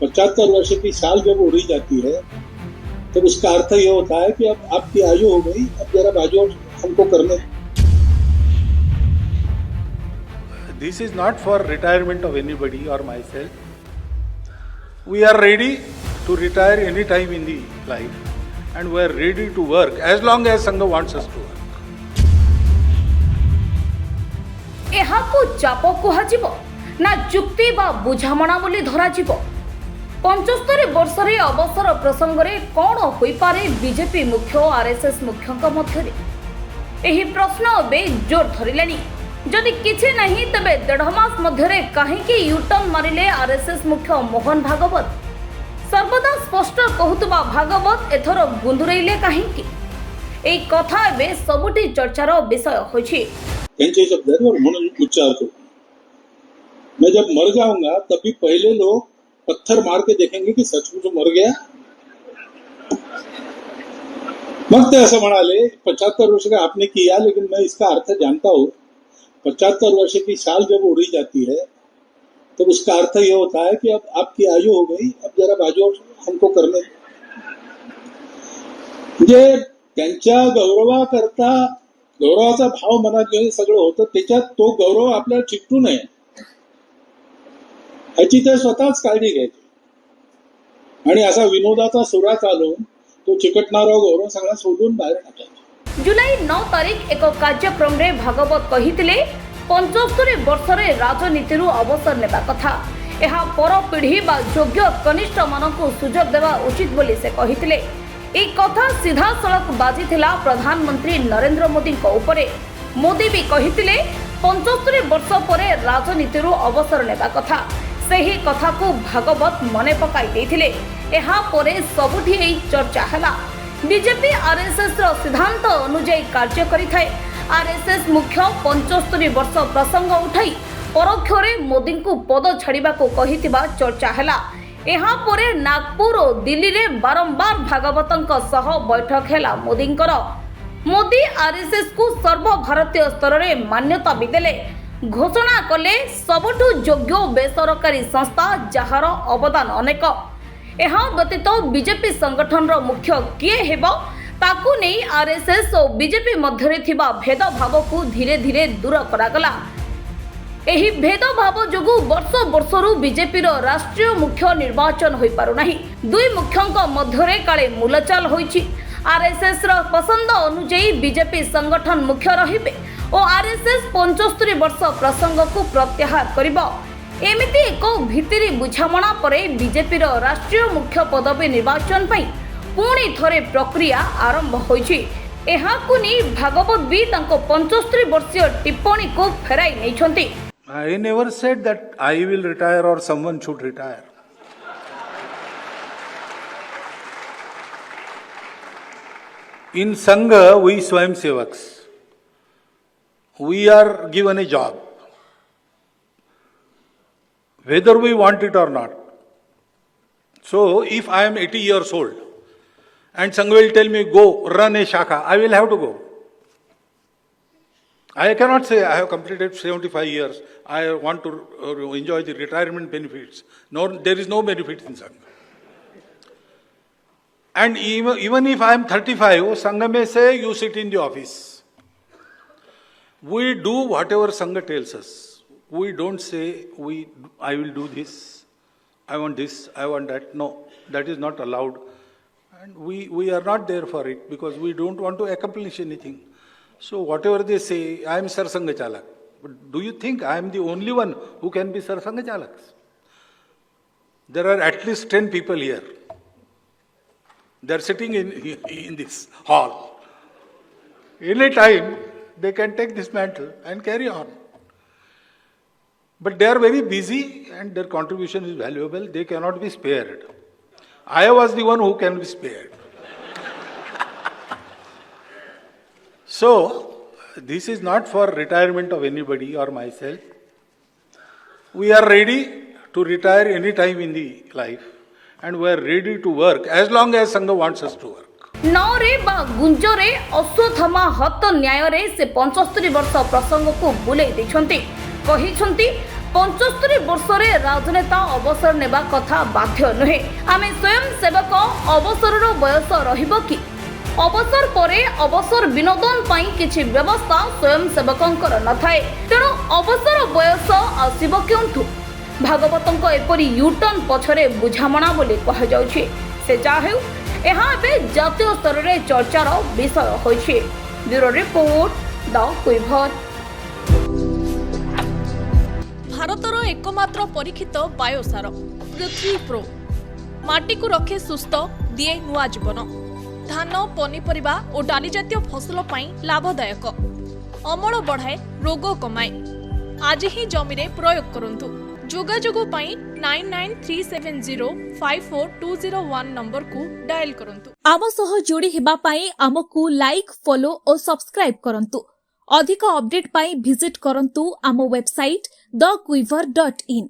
75 वर्ष की साल जब उड़ी जाती है तो उसका अर्थ ये होता है कि अब आपकी आयु हो गई, अब जरा बाजू हमको करने। This is not for retirement of anybody or myself. We are ready to retire any time in the life and we are ready to work as long as Sangha wants us to work. ଏହାକୁ ଚାପ କୁହାଯିବ ନା ଯୁକ୍ତି ବା ବୁଝାମଣା ବୋଲି ଧରାଯିବ। 75 ବର୍ଷରେ ଅବସର ପ୍ରସଙ୍ଗରେ କ'ଣ ହୋଇପାରେ ବିଜେପି ମୁଖ୍ୟ ଓ ଆର୍ଏସ୍ଏସ୍ ମୁଖ୍ୟଙ୍କ ମଧ୍ୟରେ? ଏହି ପ୍ରଶ୍ନ ଏବେ ଜୋର ଧରିଲାଣି। ଯଦି କିଛି ନାହିଁ ତେବେ 1.5 ମାସ ମଧ୍ୟରେ କାହିଁକି ୟୁଟର୍ନ ମାରିଲେ ଆର୍ଏସ୍ଏସ୍ ମୁଖ୍ୟ ମୋହନ ଭାଗବତ? ସର୍ବଦା ସ୍ପଷ୍ଟ କହୁଥିବା ଭାଗବତ ଏଥର ଗୁନ୍ଦୁରେଇଲେ କାହିଁକି? ଏହି କଥା ଏବେ ସବୁଠି ଚର୍ଚ୍ଚାର ବିଷୟ ହୋଇଛି। शब्द है और उच्चार करूँ। मैं जब मर जाऊंगा तभी पहले लोग पत्थर मार के देखेंगे कि सचमुच मर गया। मत ऐसा बना ले 75 वर्ष का आपने किया, लेकिन मैं इसका अर्थ जानता हूँ। 75 वर्ष की साल जब उड़ी जाती है तो उसका अर्थ ये होता है कि अब आपकी आयु हो गई, अब जरा बाजू हमको करने। म्हणजे त्यांच्या गौरवाकरता गौरवाचा भाव मनात घेऊन सगळं होतं, त्याच्यात तो गौरव आपल्याला चिकटू नये ह्याची ते स्वतःच काळजी घ्यायची आणि असा विनोदाचा सुरा चालून तो चिकटणारा गौरव सगळा सोडून बाहेर टाकायचा। जुलाई 9 तारीख एक कार्यक्रम रे भागवत कहिथिले 75 वर्षरे राजनीति अवसर नेबा कथा। एहा पर पीढ़ी बा योग्य कनिष्ठ मानकु सुजोग देवा उचित बोली से कहिथिले। ए कथा सीधा सड़क बाजिथिला प्रधानमंत्री नरेंद्र मोदी को उपरे। मोदी भी कहिथिले 75 वर्ष परे राजनीति अवसर नेबा कथा। सही कथा को भागवत मने पकाई देथिले। एहा परे सबुठी एई चर्चा हला। बीजेपी आरएसएस रो सिद्धांत अनुଯାयी कार्य करिथाय। आरएसएस मुख्य 75 वर्ष प्रसंग उठाई परोक्षरे मोदी को पद छाड़िबा को कहितिबा चर्चा हला। यहाँ परे नागपुर और दिल्ली रे बारंबार भागवतंक सह बैठक हैला मोदींकर। मोदी आरएसएस को सर्वभारतीय स्तर रे मान्यता भी देले। घोषणा कले सबुठु योग्य बेसरकारी संस्था जहार अवदान अनेक। यहाँ व्यतीत बीजेपी संगठन रो मुख्य किए हेबो ताकू नहीं आरएसएस और बीजेपी मध्यरे थिबा भेदभाव को धीरे धीरे दूर करागला। एही भेदभाव जोगु वर्ष वर्षरु बीजेपी रो राष्ट्रीय मुख्य निर्वाचन होई पारु नाही। दुई मुख्यंक मध्यरे काले मूलचाल होईछि। आरएसएस रो पसंद अनुଯାयी बीजेपी संगठन मुख्य रहिबे और आरएसएस 75 वर्ष प्रसंग को प्रत्याहार करिबो। एमिति एक भितिरी बुझामणा परे बीजेपी रो राष्ट्रीय मुख्य पदवी निर्वाचन पई पुणी थरे प्रक्रिया आरंभ होईछि। एहाकु नि भागवत भी तांको 75 वर्षीय टिप्पणी को फेराई नैछंती। I never said that I will retire or someone should retire. In Sangha, we Swayam Sevaks. We are given a job, whether we want it or not. So, if I am 80 years old and Sangha will tell me, go run a shakha, I will have to go. I cannot say I have completed 75 years, I want to enjoy the retirement benefits. No, there is no benefits in Sangha. And even if I am 35, Sangha may say, you sit in the office. We do whatever Sangha tells us. We don't say, I will do this, I want this, I want that. No, that is not allowed. And we are not there for it because we don't want to accomplish anything. So whatever they say, I am Sarsanga Chalak. But do you think I am the only one who can be Sarsanga Chalaks? There are at least 10 people here. They are sitting in this hall. Any time they can take this mantle and carry on. But they are very busy and their contribution is valuable. They cannot be spared. I was the one who can be spared. So, this is not for retirement of anybody or myself. We are ready to retire any time in the life and we are ready to work as long as Sangha wants us to work. नौरे बा गुंजरे अश्वत्थामा हत न्याय रे से 75 वर्ष प्रसंग को बुले देछंती कहिछंती 75 ବର୍ଷରେ ରାଜନେତା ଅବସର ନେବା କଥା ବାଧ୍ୟ ନୁହେଁ। ଆମେ ସ୍ୱୟଂ ସେବକ ଅବସରର ବୟସ ରହିବ କି? ଅବସର ପରେ ଅବସର ବିନୋଦନ ପାଇଁ କିଛି ବ୍ୟବସ୍ଥା ସ୍ୱୟଂ ସେବକଙ୍କର ନଥାଏ। ତେଣୁ ଅବସର ବୟସ ଆସିବ କେଉଁଠୁ? ଭାଗବତଙ୍କ ଏପରି ୟୁଟର୍ନ ପଛରେ ବୁଝାମଣା ବୋଲି କୁହାଯାଉଛି। ସେ ଯାହା ହେଉ, ଏହା ଏବେ ଜାତୀୟ ସ୍ତରରେ ଚର୍ଚ୍ଚାର ବିଷୟ ହୋଇଛି। ବ୍ୟୁରୋ ରିପୋର୍ଟ, ଦ କୁଇଭର। ଭାରତର एकमात्र परीक्षित बायोसार पृथ्वी प्रो माटी को रखे सुस्थ, दिए नुआ जीवन। धान, पनीपरिबा और डाली जातीय फसल पाई लाभदायक, अमल बढ़ाए, रोग कमाए। आज ही जमी रे प्रयोग करंतु। जोगाजोग पाई 9937054201 नंबर को डायल करंतु। आम सह जोड़ी हेबा पाई आमको लाइक, फॉलो और सब्सक्राइब करंतु। अधिक अपडेट पाई विजिट करंतु आम वेबसाइट thequiver.in।